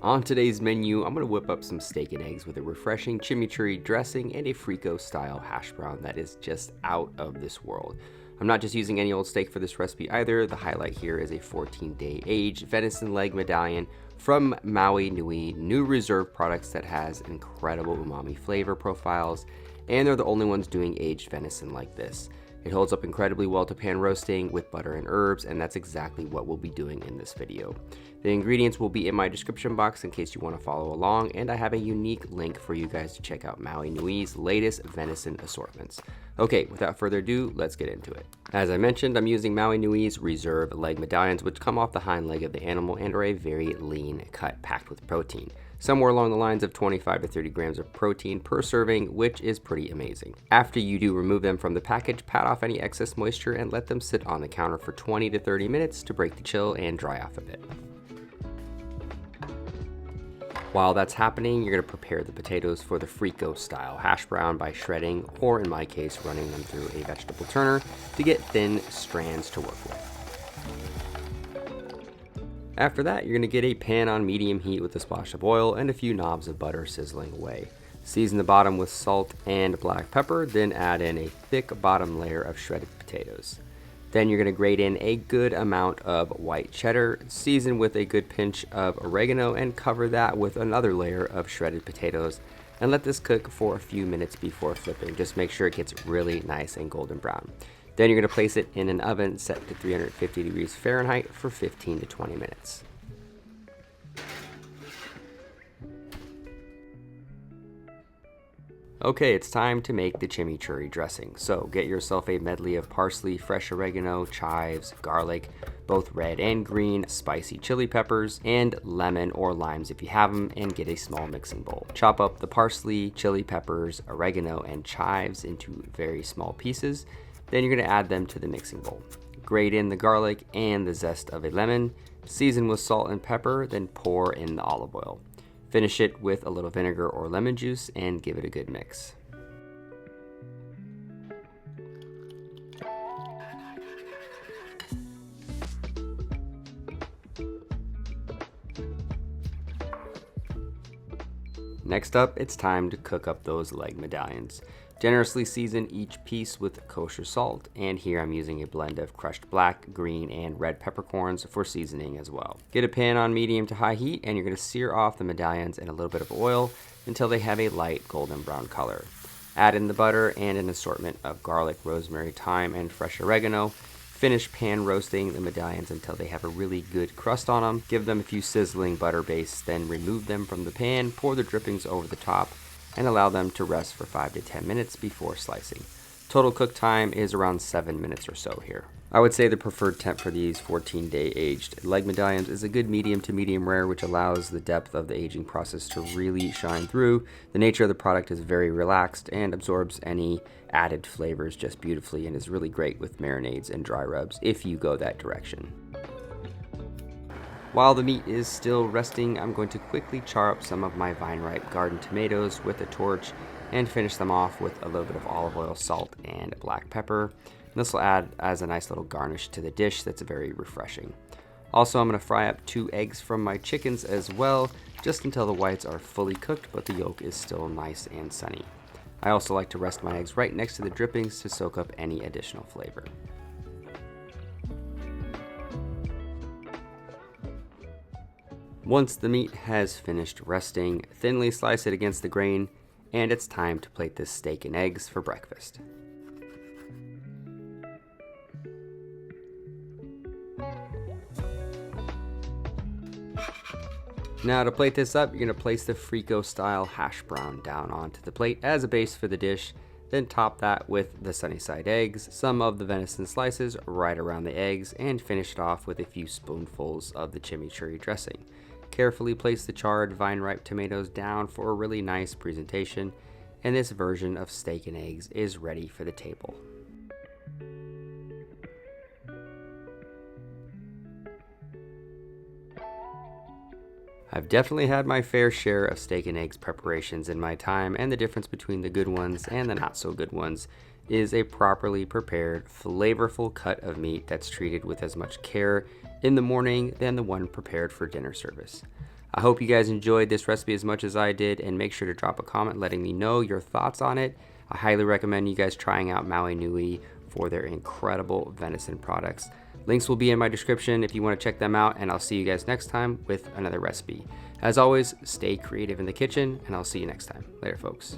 On today's menu, I'm going to whip up some steak and eggs with a refreshing chimichurri dressing and a frico-style hash brown that is just out of this world. I'm not just using any old steak for this recipe either. The highlight here is a 14-day aged venison leg medallion from Maui Nui, new reserve products that has incredible umami flavor profiles, and they're the only ones doing aged venison like this. It holds up incredibly well to pan roasting with butter and herbs, and that's exactly what we'll be doing in this video. The ingredients will be in my description box in case you want to follow along, and I have a unique link for you guys to check out Maui Nui's latest venison assortments. Okay, without further ado, let's get into it. As I mentioned, I'm using Maui Nui's reserve leg medallions, which come off the hind leg of the animal and are a very lean cut packed with protein. Somewhere along the lines of 25 to 30 grams of protein per serving, which is pretty amazing. After you do remove them from the package, pat off any excess moisture and let them sit on the counter for 20 to 30 minutes to break the chill and dry off a bit. While that's happening, you're going to prepare the potatoes for the frico style hash brown by shredding, or in my case, running them through a vegetable turner to get thin strands to work with. After that, you're going to get a pan on medium heat with a splash of oil and a few knobs of butter sizzling away. Season the bottom with salt and black pepper, then add in a thick bottom layer of shredded potatoes. Then you're going to grate in a good amount of white cheddar, season with a good pinch of oregano, and cover that with another layer of shredded potatoes, and let this cook for a few minutes before flipping. Just make sure it gets really nice and golden brown. Then you're going to place it in an oven set to 350 degrees Fahrenheit for 15 to 20 minutes. Okay, it's time to make the chimichurri dressing. So get yourself a medley of parsley, fresh oregano, chives, garlic, both red and green, spicy chili peppers, and lemon or limes if you have them, and get a small mixing bowl. Chop up the parsley, chili peppers, oregano, and chives into very small pieces. Then you're going to add them to the mixing bowl. Grate in the garlic and the zest of a lemon, season with salt and pepper, then pour in the olive oil. Finish it with a little vinegar or lemon juice and give it a good mix. Next up, it's time to cook up those leg medallions. Generously season each piece with kosher salt, and here I'm using a blend of crushed black, green, and red peppercorns for seasoning as well. Get a pan on medium to high heat, and you're going to sear off the medallions in a little bit of oil until they have a light golden brown color. Add in the butter and an assortment of garlic, rosemary, thyme, and fresh oregano. Finish pan roasting the medallions until they have a really good crust on them. Give them a few sizzling butter bastes, then remove them from the pan, pour the drippings over the top, and allow them to rest for 5 to 10 minutes before slicing. Total cook time is around 7 minutes or so here. I would say the preferred temp for these 14-day aged leg medallions is a good medium to medium rare, which allows the depth of the aging process to really shine through. The nature of the product is very relaxed and absorbs any added flavors just beautifully, and is really great with marinades and dry rubs if you go that direction. While the meat is still resting, I'm going to quickly char up some of my vine-ripe garden tomatoes with a torch and finish them off with a little bit of olive oil, salt, and black pepper. This will add as a nice little garnish to the dish that's very refreshing. Also, I'm going to fry up 2 eggs from my chickens as well, just until the whites are fully cooked but the yolk is still nice and sunny. I also like to rest my eggs right next to the drippings to soak up any additional flavor. Once the meat has finished resting, thinly slice it against the grain, and it's time to plate this steak and eggs for breakfast. Now to plate this up, you're going to place the frico style hash brown down onto the plate as a base for the dish, then top that with the sunny side eggs, some of the venison slices right around the eggs, and finish it off with a few spoonfuls of the chimichurri dressing. Carefully place the charred vine-ripe tomatoes down for a really nice presentation, and this version of steak and eggs is ready for the table. I've definitely had my fair share of steak and eggs preparations in my time, and the difference between the good ones and the not so good ones is a properly prepared, flavorful cut of meat that's treated with as much care in the morning than the one prepared for dinner service. I hope you guys enjoyed this recipe as much as I did, and make sure to drop a comment letting me know your thoughts on it. I highly recommend you guys trying out Maui Nui for their incredible venison products. Links will be in my description if you want to check them out, and I'll see you guys next time with another recipe. As always, stay creative in the kitchen, and I'll see you next time. Later, folks.